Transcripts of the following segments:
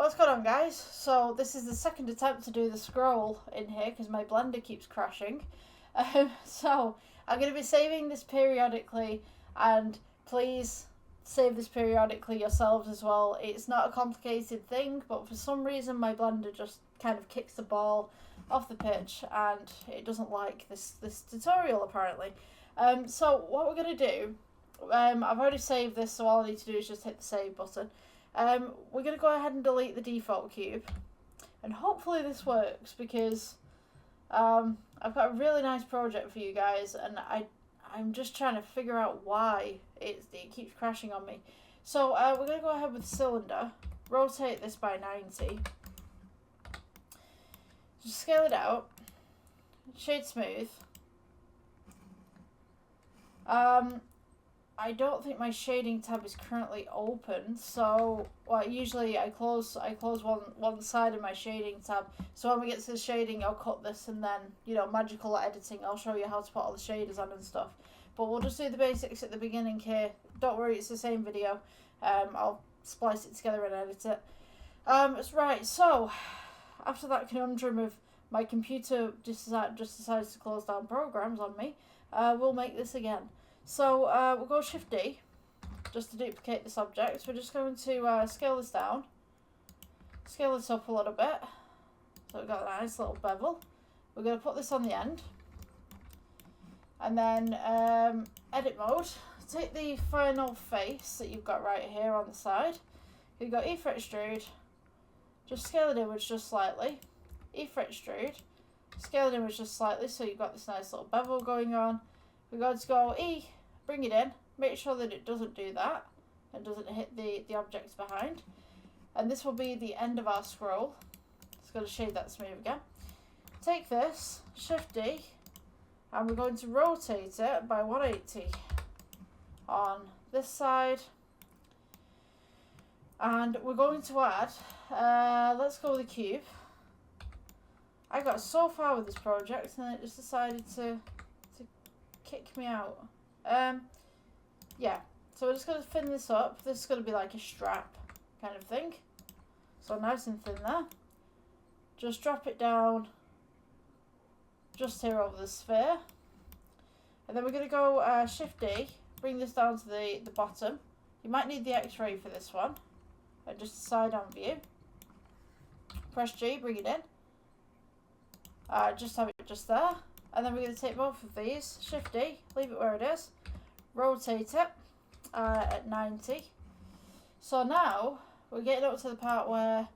What's going on, guys? So this is the second attempt to do the scroll in here because my blender keeps crashing. So I'm going to be saving this periodically, and please save this periodically yourselves as well. It's not a complicated thing, but for some reason my blender just kind of kicks the ball off the pitch and it doesn't like this tutorial apparently. So what we're going to do, I've already saved this, so all I need to do is just hit the save button. We're going to go ahead and delete the default cube, and hopefully this works because I've got a really nice project for you guys, and I'm just trying to figure out why it keeps crashing on me. So we're going to go ahead with cylinder, rotate this by 90, just scale it out, shade smooth. I don't think my shading tab is currently open, so usually I close one side of my shading tab. So when we get to the shading, I'll cut this, and then magical editing, I'll show you how to put all the shaders on and stuff. But we'll just do the basics at the beginning here. Don't worry, it's the same video. I'll splice it together and edit it. Right, so after that conundrum of my computer just decides to close down programs on me, we'll make this again. So we'll go Shift D just to duplicate this object. We're just going to scale this down, scale this up a little bit. So we've got a nice little bevel. We're going to put this on the end, and then edit mode. Take the final face that you've got right here on the side. You've got E for extrude, just scale it inwards just slightly. E for extrude, scale it inwards just slightly, so you've got this nice little bevel going on. We're going to go E, bring it in, make sure that it doesn't do that and doesn't hit the objects behind. And this will be the end of our scroll. It's going to shade that smooth again. Take this, Shift D, and we're going to rotate it by 180 on this side. And we're going to add, let's go with the cube. I got so far with this project and it just decided to kick me out. Yeah, so we're just going to thin this up. This is going to be like a strap kind of thing. So nice and thin there. Just drop it down just here over the sphere. And then we're going to go Shift D, bring this down to the bottom. You might need the X-ray for this one. And just a side on view. Press G, bring it in. Just have it just there. And then we're going to take both of these, Shift D, leave it where it is, rotate it at 90. So now we're getting up to the part where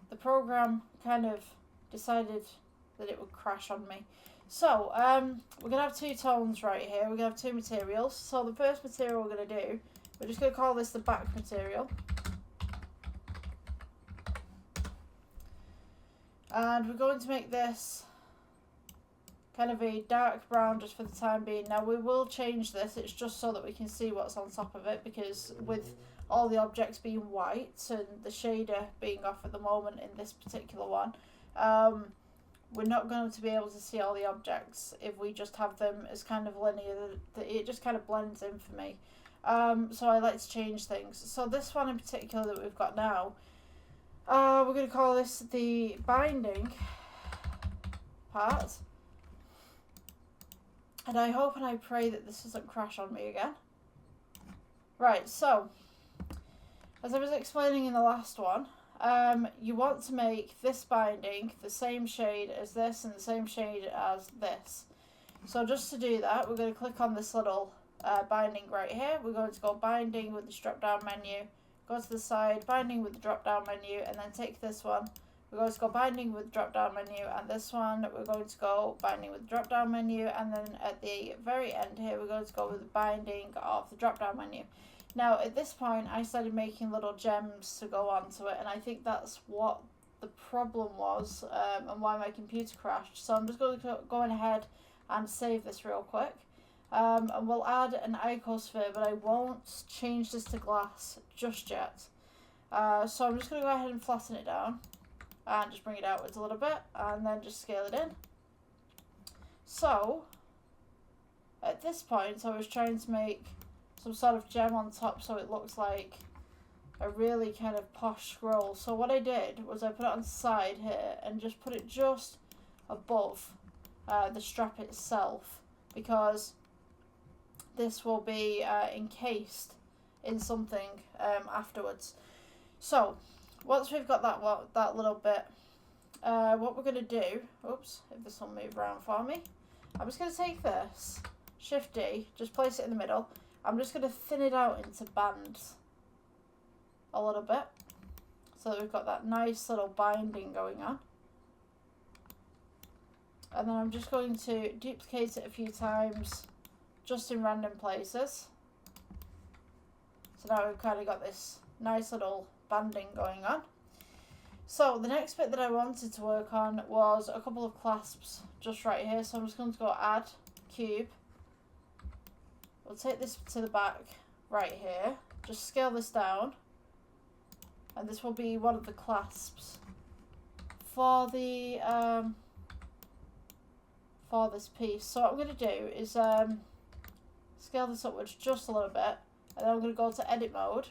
the program kind of decided that it would crash on me. So we're going to have two tones right here. We're going to have two materials. So the first material we're going to do, we're just going to call this the back material. And we're going to make this kind of a dark brown just for the time being. Now we will change this, it's just so that we can see what's on top of it, because with all the objects being white and the shader being off at the moment in this particular one, we're not going to be able to see all the objects if we just have them as kind of linear. It just kind of blends in for me. So I like to change things. So this one in particular that we've got now, we're going to call this the binding part. And I hope and I pray that this doesn't crash on me again. Right, so, as I was explaining in the last one, you want to make this binding the same shade as this and the same shade as this. So just to do that, we're going to click on this little binding right here. We're going to go binding with this drop down menu, go to the side, binding with the drop down menu, and then take this one. We're going to go binding with the drop down menu, and this one we're going to go binding with the drop down menu, and then at the very end here we're going to go with the binding of the drop down menu. Now at this point I started making little gems to go onto it, and I think that's what the problem was, and why my computer crashed. So I'm just going to go ahead and save this real quick, and we'll add an icosphere, but I won't change this to glass just yet. So I'm just going to go ahead and flatten it down and just bring it outwards a little bit, and then just scale it in. So at this point I was trying to make some sort of gem on top so it looks like a really kind of posh scroll. So what I did was I put it on the side here and just put it just above the strap itself, because this will be encased in something afterwards. So once we've got that little bit, what we're going to do, oops, if this will move around for me, I'm just going to take this, Shift D, just place it in the middle. I'm just going to thin it out into bands a little bit, so that we've got that nice little binding going on. And then I'm just going to duplicate it a few times, just in random places. So now we've kind of got this nice little banding going on. So the next bit that I wanted to work on was a couple of clasps just right here. So I'm just going to go add cube. We'll take this to the back right here. Just scale this down. And this will be one of the clasps for the for this piece. So what I'm going to do is scale this upwards just a little bit, and then I'm going to go to edit mode.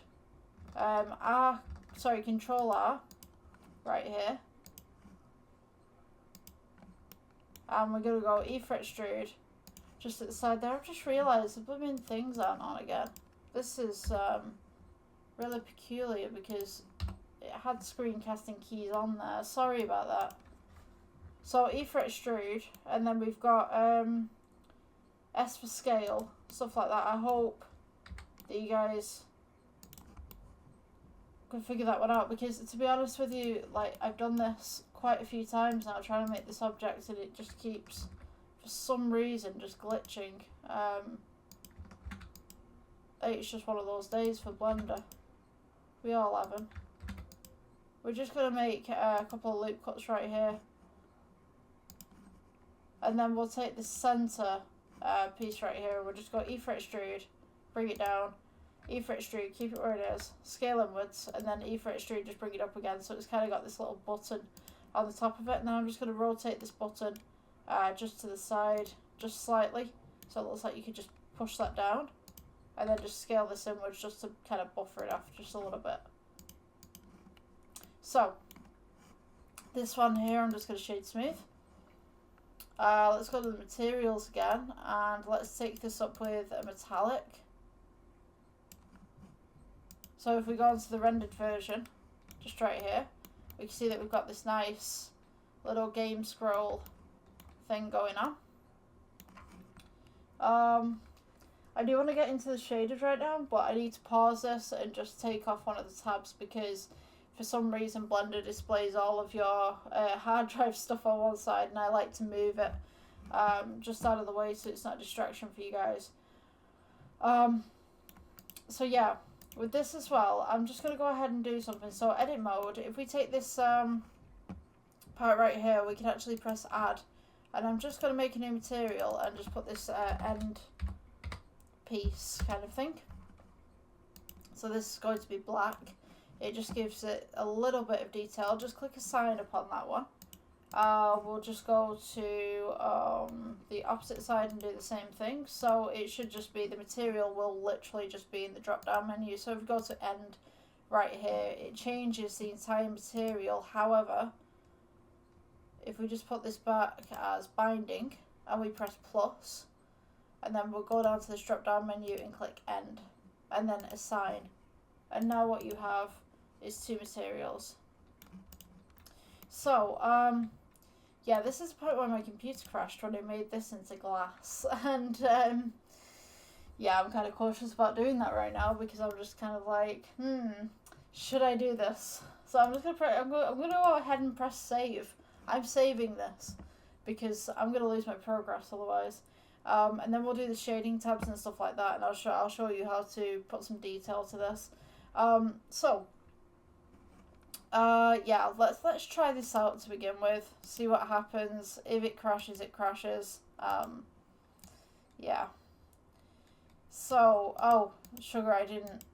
Control R right here, and we're going to go E for extrude just at the side there. I've just realised the blooming things aren't on again. This is really peculiar because it had screencasting keys on there. Sorry about that. So E for extrude, and then we've got S for scale, stuff like that. I hope that you guys can figure that one out, because to be honest with you, like, I've done this quite a few times now trying to make this object, and it just keeps, for some reason, just glitching. It's just one of those days for Blender. We all have them. We're just going to make a couple of loop cuts right here. And then we'll take the center piece right here. We'll just go E for extrude, bring it down, E for extrude, keep it where it is, scale inwards, and then E for extrude, just bring it up again. So it's kind of got this little button on the top of it. And then I'm just going to rotate this button just to the side, just slightly. So it looks like you could just push that down. And then just scale this inwards just to kind of buffer it off just a little bit. So this one here, I'm just going to shade smooth. Let's go to the materials again, and let's take this up with a metallic. So if we go into the rendered version, just right here, we can see that we've got this nice little game scroll thing going on. I do want to get into the shaders right now, but I need to pause this and just take off one of the tabs, because for some reason Blender displays all of your hard drive stuff on one side, and I like to move it just out of the way so it's not a distraction for you guys. So yeah, with this as well, I'm just going to go ahead and do something. So edit mode, if we take this part right here, we can actually press add, and I'm just going to make a new material and just put this end piece kind of thing. So this is going to be black. It just gives it a little bit of detail. Just click assign upon that one. We'll just go to the opposite side and do the same thing. So it should just be, the material will literally just be in the drop down menu. So if we go to end right here, it changes the entire material. However, if we just put this back as binding and we press plus, and then we'll go down to this drop down menu and click end and then assign. And now what you have is two materials. So, yeah, this is the point where my computer crashed when I made this into glass. And, yeah, I'm kind of cautious about doing that right now, because I'm just kind of like, should I do this? So I'm just going to I'm going to go ahead and press save. I'm saving this, because I'm going to lose my progress otherwise. And then we'll do the shading tabs and stuff like that, and I'll show you how to put some detail to this. Yeah, let's try this out to begin with, see what happens. If it crashes, it crashes. Yeah. So, oh, sugar, I didn't,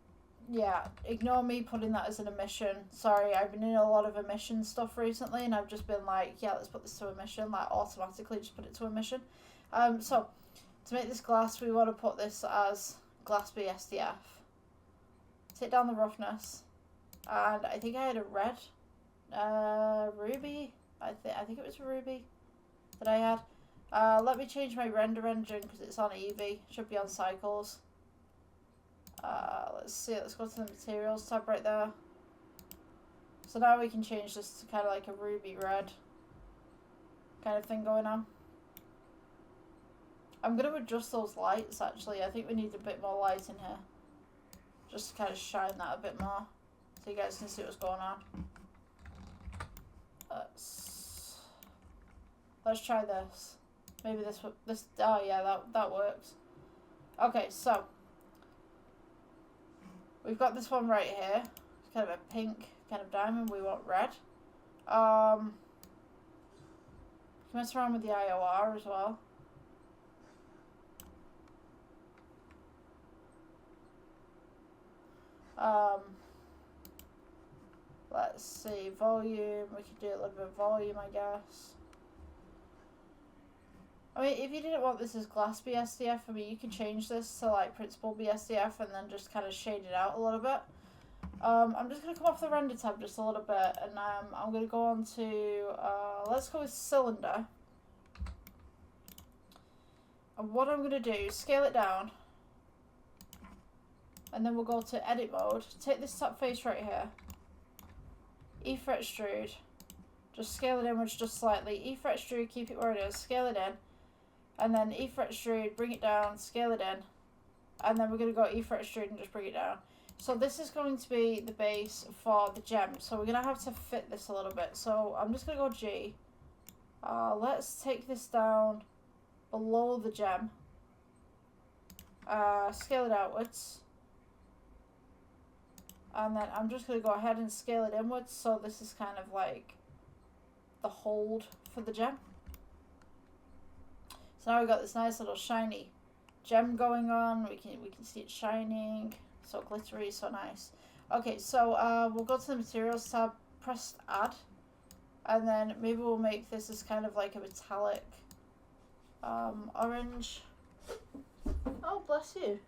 yeah, ignore me putting that as an emission. Sorry, I've been in a lot of emission stuff recently, and I've just been like, yeah, let's put this to emission, like automatically just put it to emission. So, to make this glass, we want to put this as glass BSDF. Take down the roughness, And I think I had a red, ruby. I think it was a ruby that I had. Let me change my render engine because it's on Eevee. Should be on cycles. Let's see. Let's go to the materials tab right there. So now we can change this to kind of like a ruby red kind of thing going on. I'm going to adjust those lights actually. I think we need a bit more light in here. Just to kind of shine that a bit more. So you guys can see what's going on. Let's try this. Maybe this, oh yeah, that works. Okay, so. We've got this one right here. It's kind of a pink kind of diamond. We want red. You can mess around with the IOR as well. Let's see, volume. We could do a little bit of volume, I guess. I mean, if you didn't want this as glass BSDF, I mean, you can change this to like principal BSDF and then just kind of shade it out a little bit. I'm just going to come off the render tab just a little bit, and I'm going to go on to, let's go with cylinder. And what I'm going to do is scale it down, and then we'll go to edit mode. Take this top face right here, E-for extrude, just scale it inwards just slightly, E-for extrude, keep it where it is, scale it in, and then E-for extrude, bring it down, scale it in, and then we're going to go E-for extrude and just bring it down. So this is going to be the base for the gem, so we're going to have to fit this a little bit. So I'm just going to go G. Let's take this down below the gem, scale it outwards, and then I'm just going to go ahead and scale it inwards, so this is kind of like the hold for the gem. So now we've got this nice little shiny gem going on. We can see it shining, so glittery, so nice. Okay, so we'll go to the materials tab, press add, and then maybe we'll make this as kind of like a metallic orange. Oh, bless you.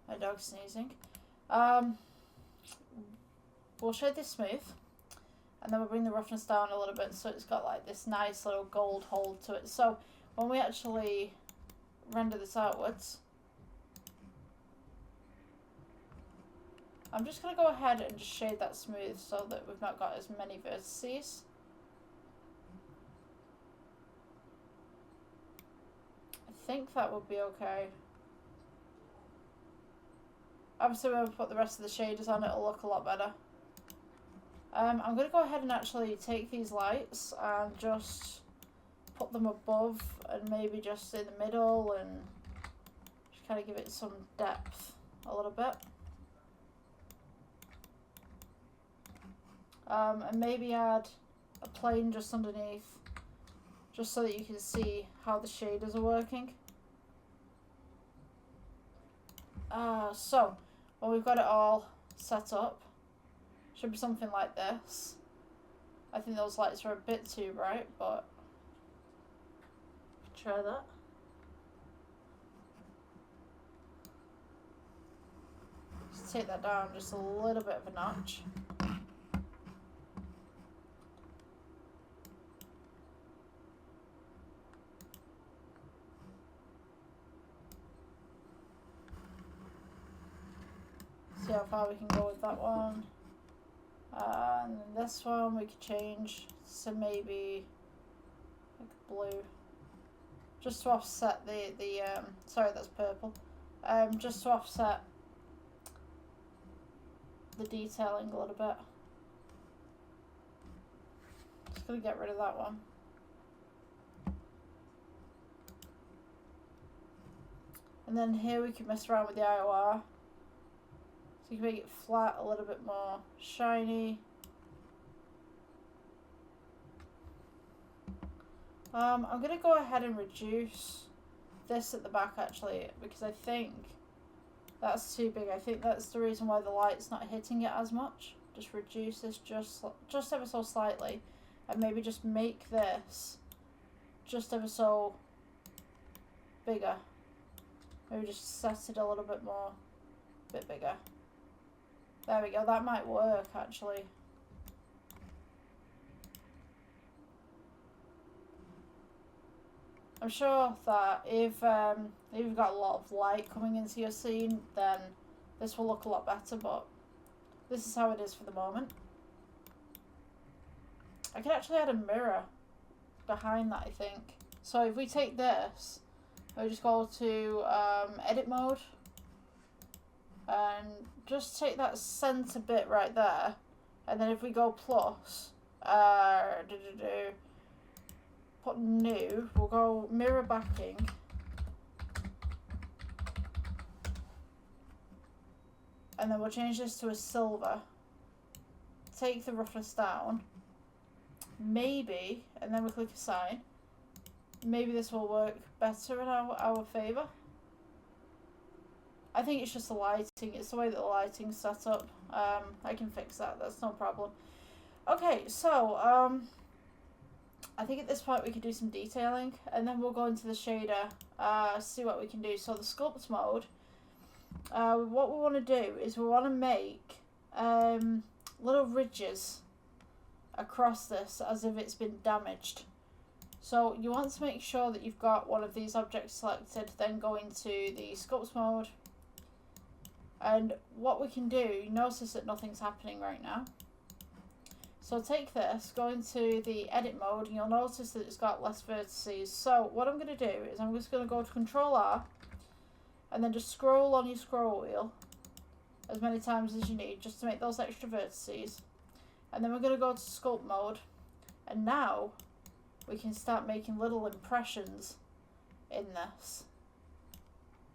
My dog's sneezing. We'll shade this smooth, and then we'll bring the roughness down a little bit so it's got like this nice little gold hold to it. So when we actually render this outwards, I'm just going to go ahead and just shade that smooth so that we've not got as many vertices. I think that would be okay. Obviously when we put the rest of the shaders on, it'll look a lot better. I'm going to go ahead and actually take these lights and just put them above and maybe just in the middle and just kind of give it some depth a little bit. And maybe add a plane just underneath, just so that you can see how the shaders are working. So when we've got it all set up, should be something like this. I think those lights are a bit too bright, but try that. Just take that down just a little bit of a notch. See how far we can go with that one. And then this one we could change to maybe like blue, just to offset the sorry, that's purple. Just to offset the detailing a little bit. Just gonna get rid of that one. And then here we can mess around with the IOR. So you can make it flat, a little bit more shiny. I'm going to go ahead and reduce this at the back actually, because I think that's too big. I think that's the reason why the light's not hitting it as much. Just reduce this just ever so slightly, and maybe just make this just ever so bigger. Maybe just set it a little bit more, a bit bigger. There we go, that might work actually. I'm sure that if you've got a lot of light coming into your scene, then this will look a lot better, but this is how it is for the moment. I can actually add a mirror behind that, I think. So if we take this, we just go to edit mode, and just take that center bit right there, and then if we go plus, put new, we'll go mirror backing, and then we'll change this to a silver, take the roughness down, maybe, and then we click assign, maybe this will work better in our favour. I think it's just the lighting, it's the way that the lighting's set up. I can fix that, that's no problem. Okay, so I think at this point we can do some detailing, and then we'll go into the shader, see what we can do. So the sculpt mode, what we want to do is we want to make little ridges across this as if it's been damaged. So you want to make sure that you've got one of these objects selected, then go into the sculpt mode. And what we can do, you notice that nothing's happening right now. So take this, go into the edit mode, and you'll notice that it's got less vertices. So what I'm going to do is I'm just going to go to Control R, and then just scroll on your scroll wheel as many times as you need, just to make those extra vertices. And then we're going to go to sculpt mode, and now we can start making little impressions in this.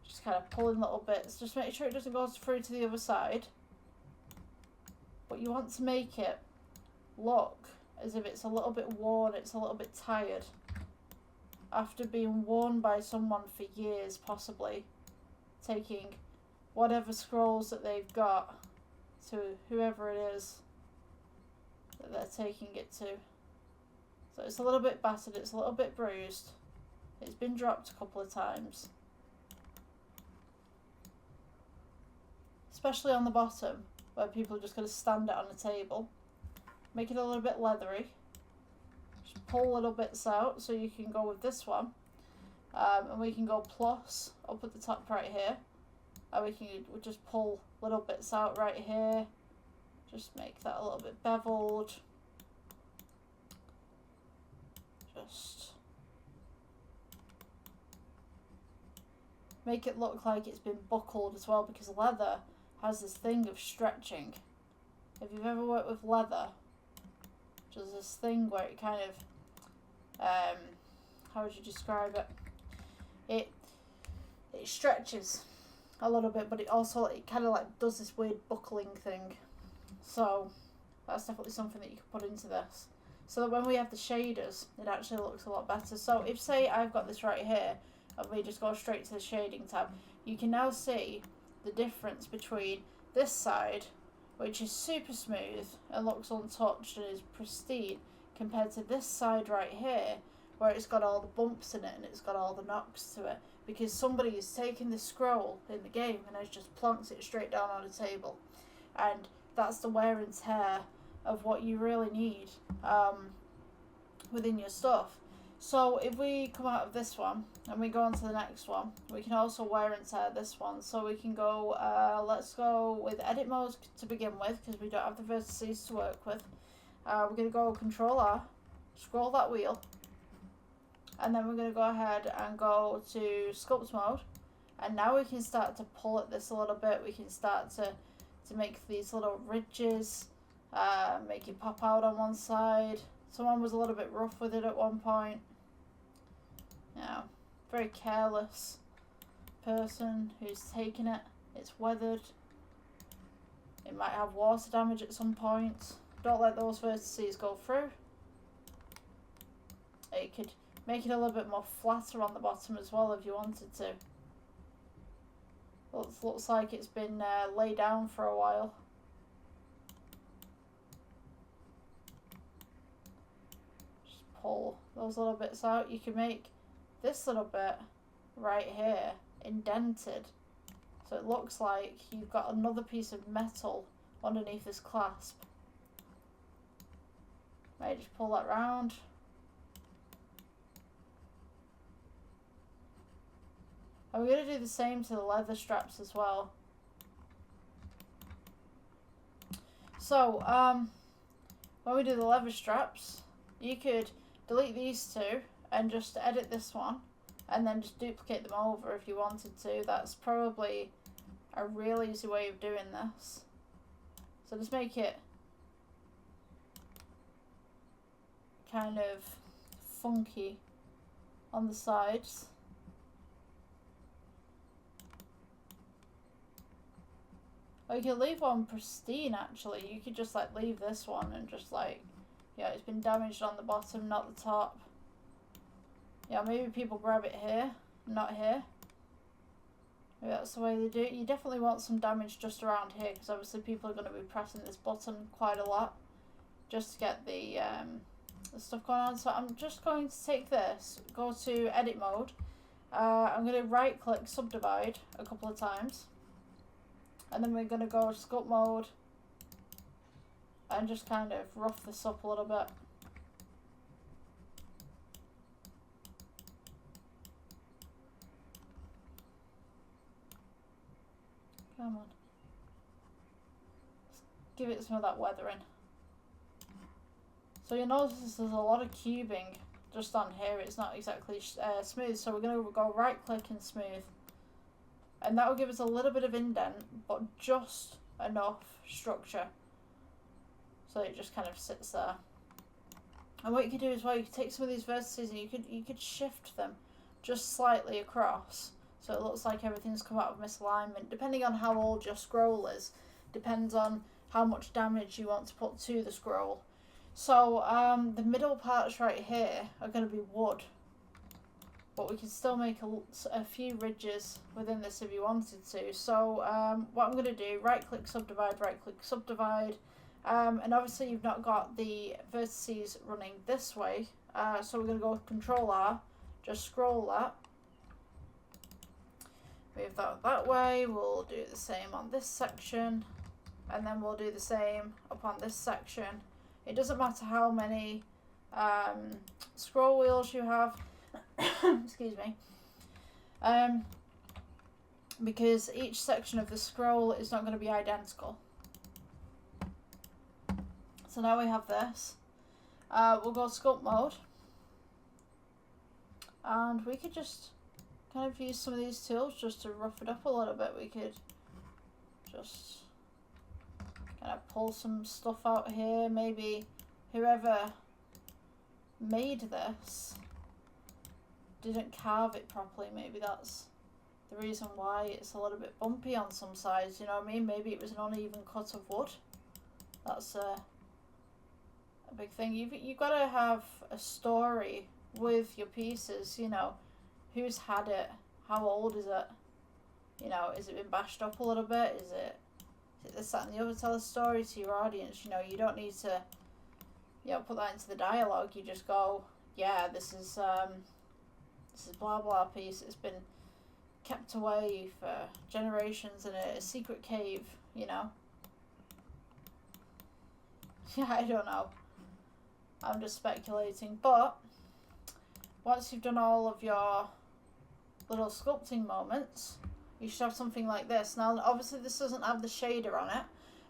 Just kind of pulling little bits, just make sure it doesn't go through to the other side. But you want to make it look as if it's a little bit worn, it's a little bit tired. After being worn by someone for years, possibly. Taking whatever scrolls that they've got to whoever it is that they're taking it to. So it's a little bit battered, it's a little bit bruised. It's been dropped a couple of times. Especially on the bottom, where people are just going to stand it on a table. Make it a little bit leathery. Just pull little bits out, so you can go with this one. And we can go plus up at the top right here. And we'll just pull little bits out right here. Just make that a little bit beveled. Just make it look like it's been buckled as well, because leather has this thing of stretching. If you've ever worked with leather, there's this thing where it kind of, how would you describe it? It stretches a little bit, but it kind of like does this weird buckling thing. So that's definitely something that you could put into this, so that when we have the shaders, it actually looks a lot better. So if, say, I've got this right here, and we just go straight to the shading tab, you can now see the difference between this side, which is super smooth and looks untouched and is pristine, compared to this side right here, where it's got all the bumps in it and it's got all the knocks to it, because somebody has taken this scroll in the game and has just plonked it straight down on a table. And that's the wear and tear of what you really need within your stuff. So if we come out of this one and we go on to the next one, we can also wear and tear this one. So we can go, let's go with edit mode to begin with, because we don't have the vertices to work with. We're going to go Control R, scroll that wheel, and then we're going to go ahead and go to sculpt mode. And now we can start to pull at this a little bit. We can start to make these little ridges, make it pop out on one side. Someone was a little bit rough with it at one point. Now, very careless person who's taken it. It's weathered. It might have water damage at some point. Don't let those vertices go through. You could make it a little bit more flatter on the bottom as well if you wanted to. Looks like it's been laid down for a while. Just pull those little bits out. You can make this little bit right here indented, so it looks like you've got another piece of metal underneath this clasp. Maybe just pull that round. And we're going to do the same to the leather straps as well. So, when we do the leather straps, you could delete these two and just edit this one and then just duplicate them over if you wanted to. That's probably a real easy way of doing this. So just make it kind of funky on the sides. Or you could leave one pristine actually. You could just like leave this one and just like, yeah, it's been damaged on the bottom, not the top. Yeah, maybe people grab it here, not here. Maybe that's the way they do it. You definitely want some damage just around here because obviously people are going to be pressing this button quite a lot just to get the stuff going on. So I'm just going to take this, go to edit mode. I'm going to right click subdivide a couple of times. And then we're going to go to sculpt mode and just kind of rough this up a little bit. Come on. Let's give it some of that weathering. So you'll notice there's a lot of cubing just on here. It's not exactly smooth. So we're going to go right click and smooth. And that will give us a little bit of indent, but just enough structure. So it just kind of sits there. And what you could do as well, you could take some of these vertices and you could shift them just slightly across. So it looks like everything's come out of misalignment. Depending on how old your scroll is, depends on how much damage you want to put to the scroll. So the middle parts right here are going to be wood. But we can still make a few ridges within this if you wanted to. So what I'm going to do, right click subdivide, and obviously you've not got the vertices running this way. So we're going to go Control R, just scroll that. Move that way, we'll do the same on this section. And then we'll do the same upon this section. It doesn't matter how many scroll wheels you have. Excuse me. Because each section of the scroll is not going to be identical. So now we have this. We'll go sculpt mode. And we could just kind of use some of these tools just to rough it up a little bit. We could just kind of pull some stuff out here. Maybe whoever made this didn't carve it properly. Maybe that's the reason why it's a little bit bumpy on some sides, you know what I mean? Maybe it was an uneven cut of wood. That's a big thing. You've got to have a story with your pieces, you know. Who's had it? How old is it? You know, is it been bashed up a little bit? Is it this, that and the other? Tell a story to your audience, you know. You don't need to, you know, put that into the dialogue. You just go, yeah, this is blah blah piece. It's been kept away for generations in a secret cave, you know. Yeah, I don't know. I'm just speculating. But once you've done all of your little sculpting moments, you should have something like this. Now, obviously this doesn't have the shader on it,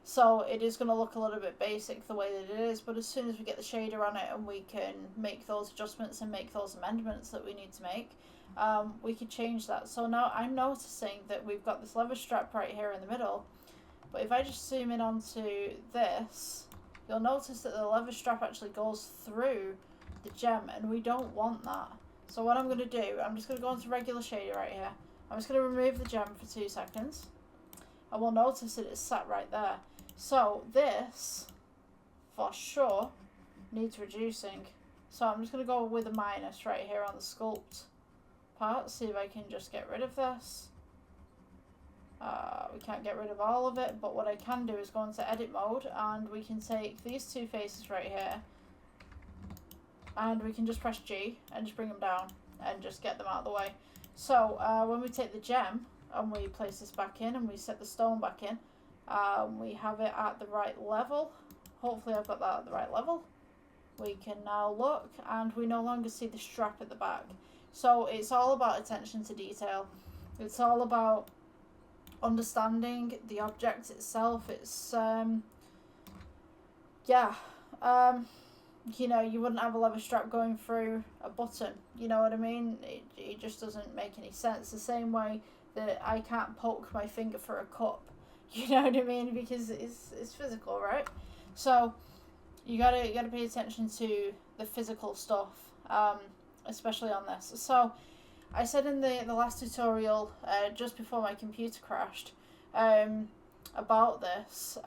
so it is going to look a little bit basic the way that it is, but as soon as we get the shader on it and we can make those adjustments and make those amendments that we need to make, we could change that. So now I'm noticing that we've got this leather strap right here in the middle, but if I just zoom in onto this, you'll notice that the leather strap actually goes through the gem, and we don't want that. So what I'm going to do, I'm just going to go into regular shader right here. I'm just going to remove the gem for 2 seconds, and we'll notice that it's sat right there. So this, for sure, needs reducing. So I'm just going to go with a minus right here on the sculpt part, see if I can just get rid of this. We can't get rid of all of it, but what I can do is go into edit mode, and we can take these 2 faces right here, and we can just press G and just bring them down and just get them out of the way. So when we take the gem and we place this back in and we set the stone back in, We have it at the right level. Hopefully I've got that at the right level. We can now look, and we no longer see the strap at the back. So it's all about attention to detail. It's all about understanding the object itself. It's you know, you wouldn't have a leather strap going through a button, you know what I mean? It just doesn't make any sense. The same way that I can't poke my finger through a cup, you know what I mean? Because it's physical, right? So you gotta pay attention to the physical stuff, especially on this. So I said in the last tutorial, just before my computer crashed, about this,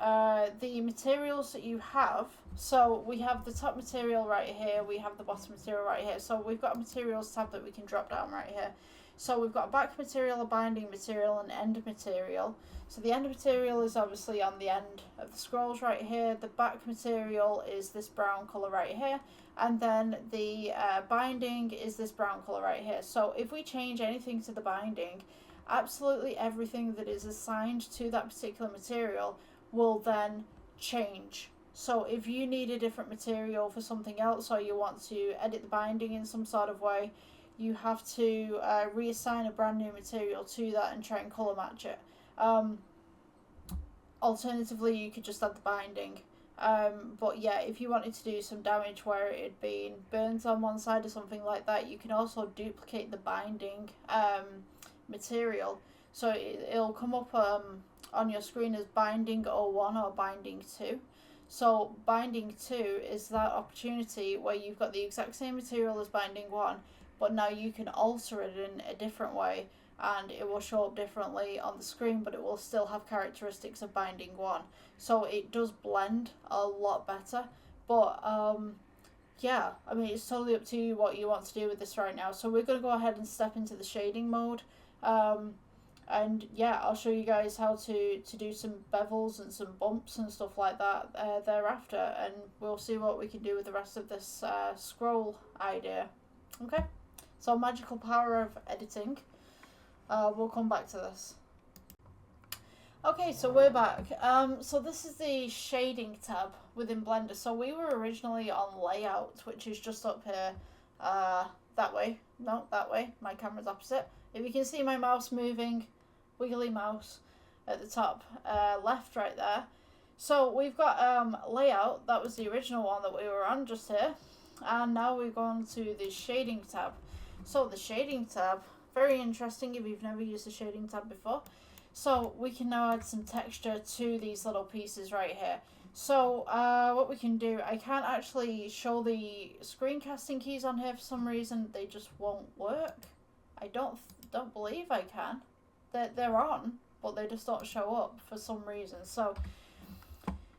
the materials that you have. So we have the top material right here, we have the bottom material right here. So we've got a materials tab that we can drop down right here. So we've got a back material, a binding material, and end material. So the end material is obviously on the end of the scrolls right here. The back material is this brown colour right here. And then the binding is this brown colour right here. So if we change anything to the binding, absolutely everything that is assigned to that particular material will then change. So if you need a different material for something else, or you want to edit the binding in some sort of way, you have to reassign a brand new material to that and try and colour match it. Alternatively, you could just add the binding. But yeah, if you wanted to do some damage where it had been burnt on one side or something like that, you can also duplicate the binding material. So it'll come up on your screen as binding 01 or binding 2. So binding 2 is that opportunity where you've got the exact same material as binding 1, but now you can alter it in a different way, and it will show up differently on the screen, but it will still have characteristics of binding 1. So it does blend a lot better. But yeah, I mean, it's totally up to you what you want to do with this right now. So we're going to go ahead and step into the shading mode. And yeah, I'll show you guys how to do some bevels and some bumps and stuff like that thereafter, and we'll see what we can do with the rest of this scroll idea. Okay, so magical power of editing. We'll come back to this. Okay, so we're back. So this is the shading tab within Blender. So we were originally on layout, which is just up here, that way. No, that way. My camera's opposite. If you can see my mouse moving, wiggly mouse at the top left right there. So we've got layout. That was the original one that we were on just here. And now we're going to the shading tab. So the shading tab, very interesting if you've never used the shading tab before. So we can now add some texture to these little pieces right here. So what we can do, I can't actually show the screencasting keys on here for some reason. They just won't work. I don't believe I can. They're on, but they just don't show up for some reason. So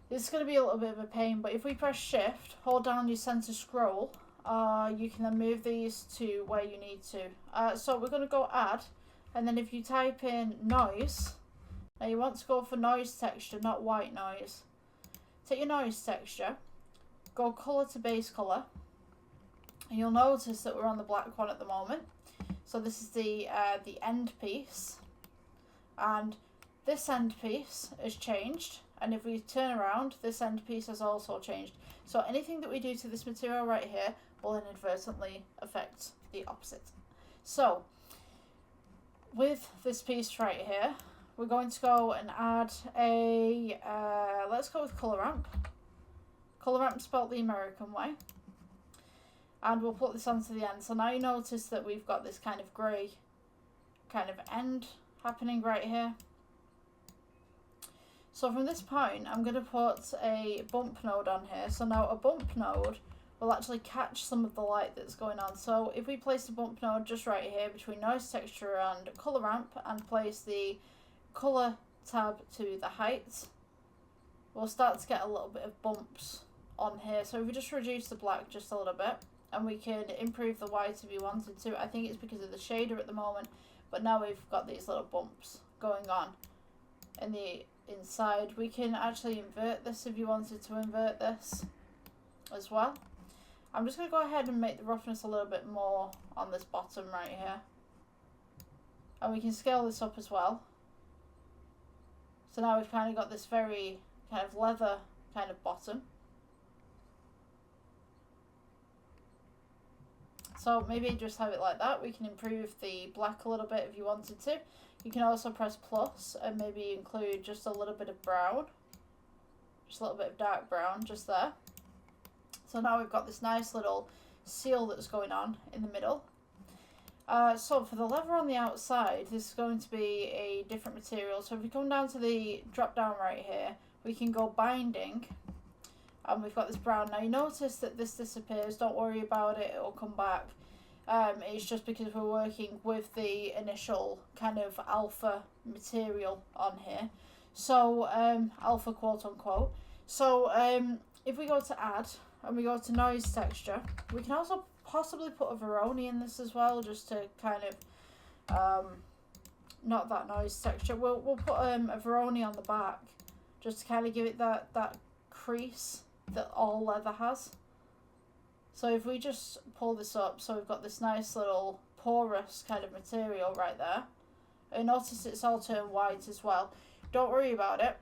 it's going to be a little bit of a pain, but if we press shift, hold down your center scroll, you can then move these to where you need to. So we're going to go add, and then if you type in noise, now you want to go for noise texture, not white noise. Take your noise texture, go color to base color, and you'll notice that we're on the black one at the moment. So this is the end piece, and this end piece has changed, and if we turn around, this end piece has also changed. So anything that we do to this material right here will inadvertently affect the opposite. So with this piece right here, we're going to go and add a, let's go with color ramp. Color ramp spelled the American way. And we'll put this onto the end. So now you notice that we've got this kind of grey kind of end happening right here. So from this point, I'm going to put a bump node on here. So now a bump node will actually catch some of the light that's going on. So if we place the bump node just right here between noise texture and color ramp, and place the color tab to the height, we'll start to get a little bit of bumps on here. So if we just reduce the black just a little bit, and we can improve the white if you wanted to. I think it's because of the shader at the moment, but now we've got these little bumps going on in the inside. We can actually invert this if you wanted to invert this as well. I'm just going to go ahead and make the roughness a little bit more on this bottom right here. And we can scale this up as well. So now we've kind of got this very kind of leather kind of bottom. So maybe just have it like that. We can improve the black a little bit if you wanted to. You can also press plus and maybe include just a little bit of brown. Just a little bit of dark brown just there. So now we've got this nice little seal that's going on in the middle. So for the leather on the outside, this is going to be a different material. So if we come down to the drop down right here, we can go binding. And we've got this brown. Now you notice that this disappears. Don't worry about it. It will come back. It's just because we're working with the initial kind of alpha material on here. So, alpha quote unquote. So, if we go to add and we go to noise texture, we can also possibly put a Veroni in this as well, just to kind of, not that noise texture. We'll put a Veroni on the back, just to kind of give it that crease that all leather has. So if we just pull this up, so we've got this nice little porous kind of material right there. And notice it's all turned white as well. Don't worry about it,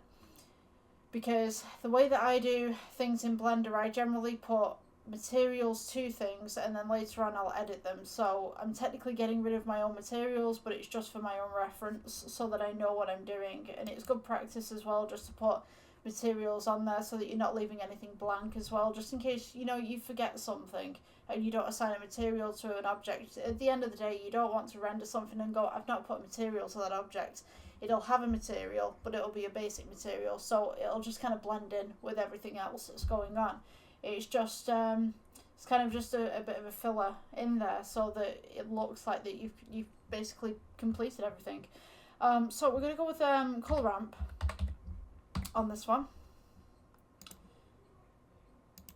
because the way that I do things in Blender, I generally put materials to things and then later on I'll edit them. So I'm technically getting rid of my own materials, but it's just for my own reference so that I know what I'm doing. And it's good practice as well just to put materials on there so that you're not leaving anything blank as well, just in case, you know, you forget something and you don't assign a material to an object. At the end of the day, you don't want to render something and go, I've not put a material to that object. It'll have a material, but it'll be a basic material, so it'll just kind of blend in with everything else that's going on. It's just it's kind of just a bit of a filler in there so that it looks like that you've basically completed everything. So we're going to go with color ramp on this one.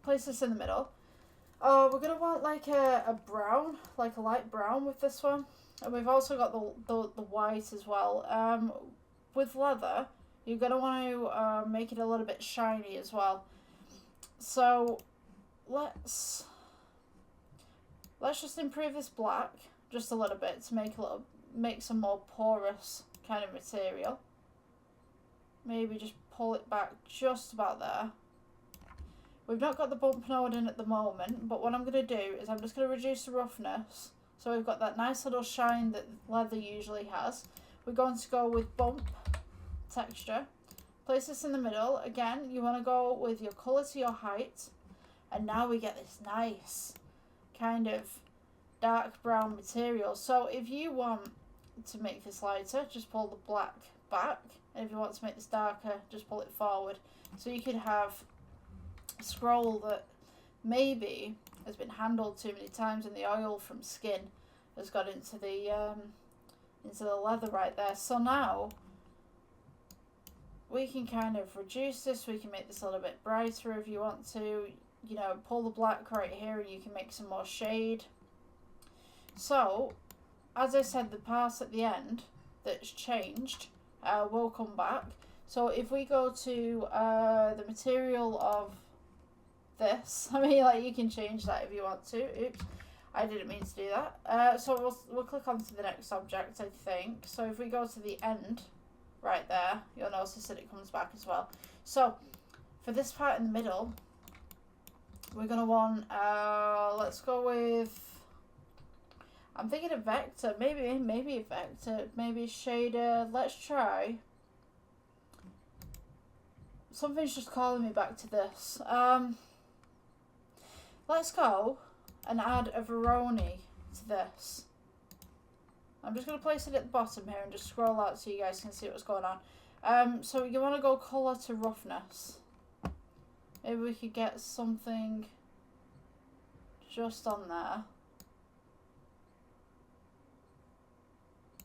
Place this in the middle. We're going to want like a brown, like a light brown with this one. And we've also got the white as well. With leather, you're going to want to make it a little bit shiny as well. So let's just improve this black just a little bit to make some more porous kind of material. Maybe just pull it back just about there. We've not got the bump node in at the moment, but what I'm going to do is I'm just going to reduce the roughness. So we've got that nice little shine that leather usually has. We're going to go with bump texture. Place this in the middle. Again, you want to go with your color to your height. And now we get this nice kind of dark brown material. So if you want to make this lighter, just pull the black back. And if you want to make this darker, just pull it forward. So you could have a scroll that maybe has been handled too many times and the oil from skin has got into the leather right there. So now we can kind of reduce this. We can make this a little bit brighter if you want to. You know, pull the black right here and you can make some more shade. So, as I said, the pass at the end that's changed will come back. So if we go to the material of this, I mean, like, you can change that if you want to. Oops, I didn't mean to do that. So we'll click on to the next object, I think. So if we go to the end right there, you'll notice that it comes back as well. So for this part in the middle, we're going to want, let's go with, I'm thinking a vector, maybe a vector, maybe a shader. Let's try. Something's just calling me back to this. Let's go and add a Veroni to this. I'm just going to place it at the bottom here and just scroll out so you guys can see what's going on. So you want to go color to roughness. Maybe we could get something just on there.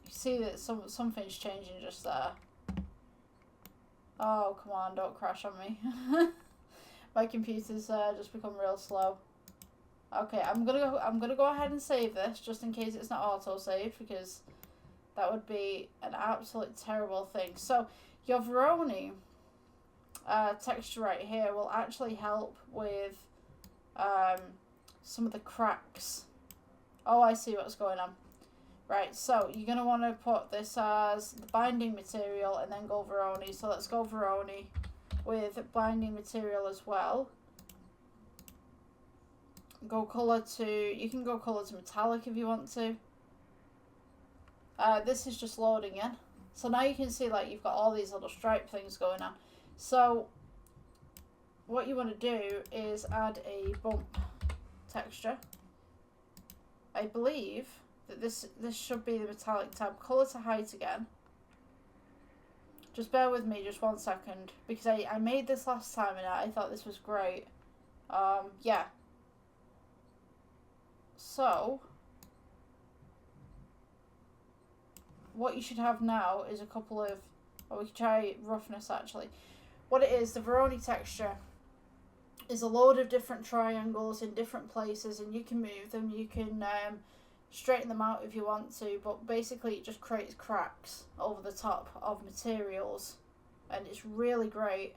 You see that something's changing just there. Oh, come on, don't crash on me. My computer's just become real slow. Okay, I'm gonna go ahead and save this just in case it's not auto saved, because that would be an absolute terrible thing. So your Veroni texture right here will actually help with some of the cracks. Oh, I see what's going on. Right, so you're going to want to put this as the binding material and then go Veroni. So let's go Veroni with binding material as well. Go colour to, you can go colour to metallic if you want to. This is just loading in. So now you can see like you've got all these little stripe things going on. So what you want to do is add a bump texture. I believe that this should be the metallic tab. Colour to height again. Just bear with me just 1 second, because I made this last time and I thought this was great. Yeah. So what you should have now is a couple of, or we can try roughness actually. What it is, the Veroni texture is a load of different triangles in different places, and you can move them, you can straighten them out if you want to, but basically it just creates cracks over the top of materials, and it's really great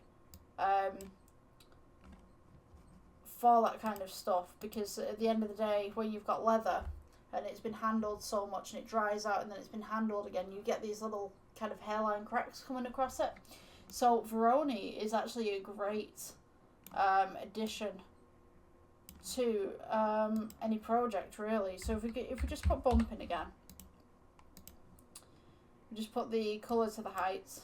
for that kind of stuff, because at the end of the day, when you've got leather and it's been handled so much and it dries out and then it's been handled again, you get these little kind of hairline cracks coming across it. So Veroni is actually a great addition to any project really. So if we just put bump in again, we just put the colour to the height,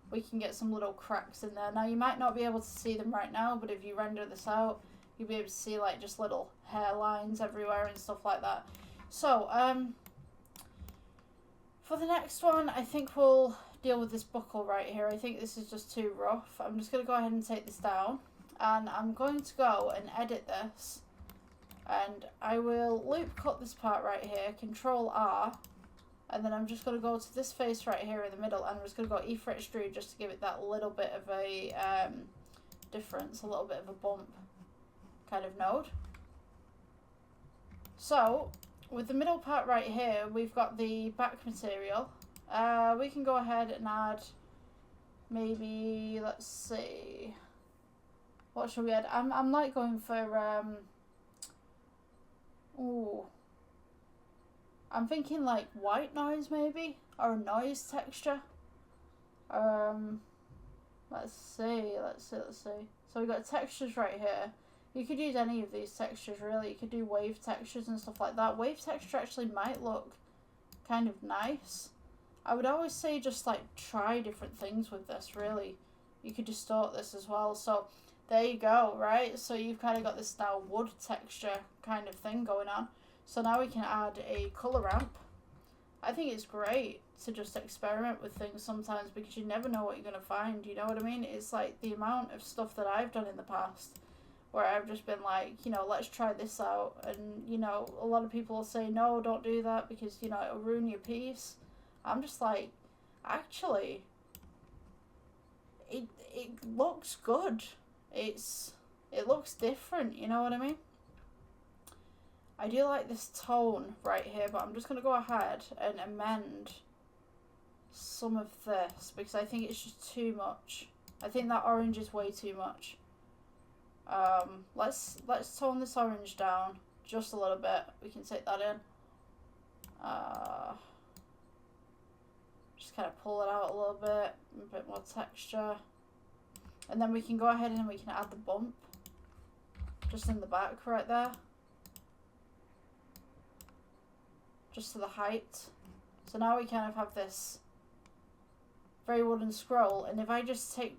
we can get some little cracks in there. Now you might not be able to see them right now, but if you render this out, you'll be able to see like just little hairlines everywhere and stuff like that. So for the next one, I think we'll deal with this buckle right here. I think this is just too rough. I'm just going to go ahead and take this down, and I'm going to go and edit this, and I will loop cut this part right here, Control R, and then I'm just going to go to this face right here in the middle, and I'm just going to go E for extrude just to give it that little bit of a difference, a little bit of a bump kind of node. So with the middle part right here, we've got the back material. We can go ahead and add maybe, let's see, what should we add? I'm like going for ooh, I'm thinking like white noise maybe, or a noise texture. Let's see. So we've got textures right here. You could use any of these textures really. You could do wave textures and stuff like that. Wave texture actually might look kind of nice. I would always say just like try different things with this really. You could distort this as well. So there you go, right? So you've kind of got this now wood texture kind of thing going on. So now we can add a color ramp. I think it's great to just experiment with things sometimes, because you never know what you're going to find, you know what I mean? It's like the amount of stuff that I've done in the past where I've just been like, you know, let's try this out, and, you know, a lot of people will say, no, don't do that because, you know, it'll ruin your piece. I'm just like, actually, it looks good. It looks different, you know what I mean? I do like this tone right here, but I'm just going to go ahead and amend some of this because I think it's just too much. I think that orange is way too much. Let's tone this orange down just a little bit. We can take that in. Just kind of pull it out a little bit, a bit more texture. And then we can go ahead and we can add the bump just in the back right there. Just to the height. So now we kind of have this very wooden scroll, and if I just take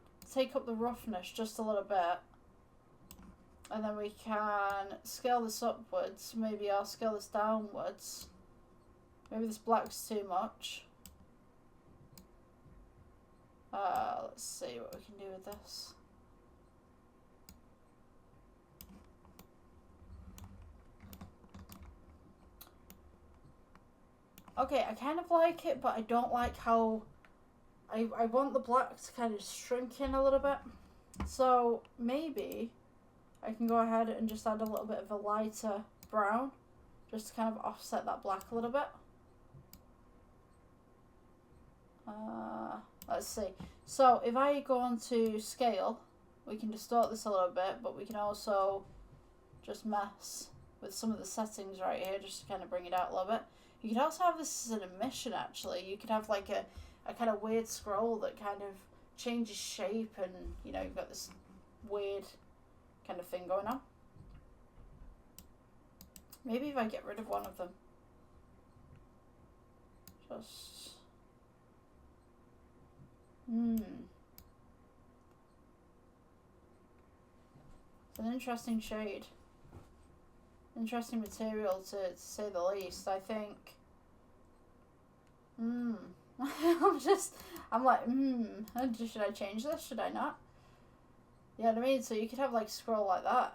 up the roughness just a little bit, and then we can scale this upwards, maybe I'll scale this downwards. Maybe this black's too much. Let's see what we can do with this. Okay, I kind of like it, but I don't like how I want the black to kind of shrink in a little bit. So maybe I can go ahead and just add a little bit of a lighter brown just to kind of offset that black a little bit. Let's see. So if I go on to scale, we can distort this a little bit, but we can also just mess with some of the settings right here, just to kind of bring it out a little bit. You could also have this as an emission, actually. You could have like a kind of weird scroll that kind of changes shape, and you know, you've got this weird kind of thing going on. Maybe if I get rid of one of them. Just... It's an interesting shade. Interesting material to say the least, I think. I'm like, should I change this? Should I not? You know what I mean? So you could have like a scroll like that.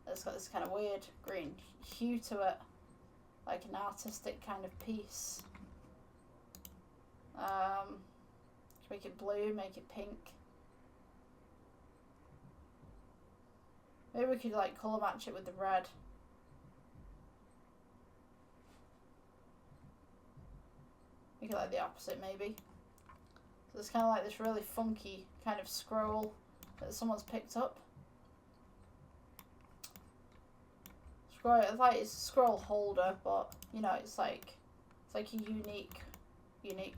It's got this kind of weird green hue to it. Like an artistic kind of piece. Make it blue, make it pink. Maybe we could like colour match it with the red. Make it like the opposite, maybe. So it's kind of like this really funky kind of scroll that someone's picked up. It's like it's a scroll holder, but you know, it's like a unique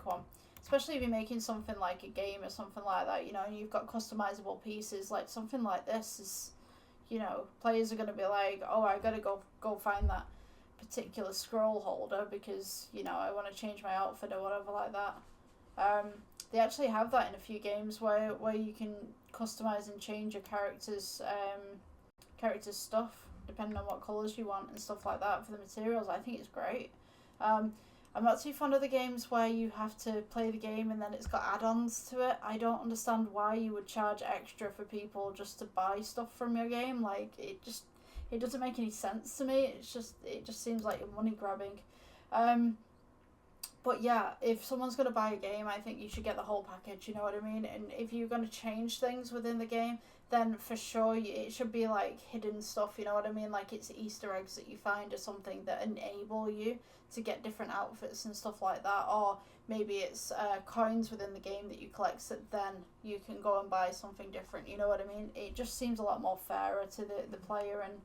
one. Especially if you're making something like a game or something like that, you know, and you've got customizable pieces. Like something like this is, you know, players are going to be like, oh, I gotta go find that particular scroll holder because, you know, I want to change my outfit or whatever like that. They actually have that in a few games where you can customize and change your character's stuff depending on what colours you want and stuff like that for the materials. I think it's great. I'm not too fond of the games where you have to play the game and then it's got add-ons to it. I don't understand why you would charge extra for people just to buy stuff from your game. Like, it doesn't make any sense to me. It just seems like you're money grabbing. But yeah, if someone's going to buy a game, I think you should get the whole package, you know what I mean? And if you're going to change things within the game, then for sure it should be like hidden stuff, you know what I mean? Like it's Easter eggs that you find or something that enable you to get different outfits and stuff like that. Or maybe it's coins within the game that you collect that then you can go and buy something different, you know what I mean? It just seems a lot more fairer to the player, and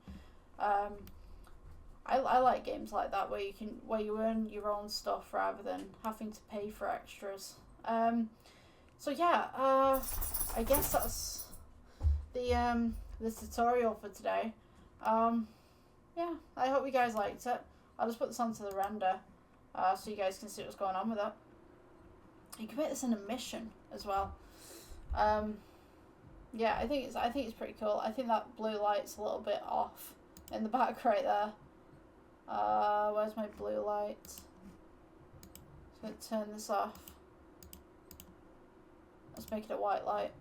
I like games like that where you earn your own stuff rather than having to pay for extras. So yeah, I guess that's the tutorial for today. Yeah, I hope you guys liked it. I'll just put this onto the render so you guys can see what's going on with it. You can make this an emission as well. Yeah, I think it's pretty cool. I think that blue light's a little bit off in the back right there. Where's my blue light? I'm going to turn this off. Let's make it a white light.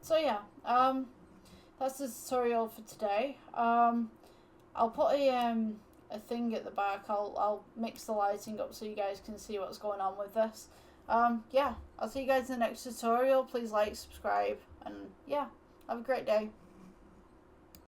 So yeah, that's the tutorial for today. I'll put a thing at the back. I'll mix the lighting up so you guys can see what's going on with this. Yeah, I'll see you guys in the next tutorial. Please like, subscribe, and yeah, have a great day.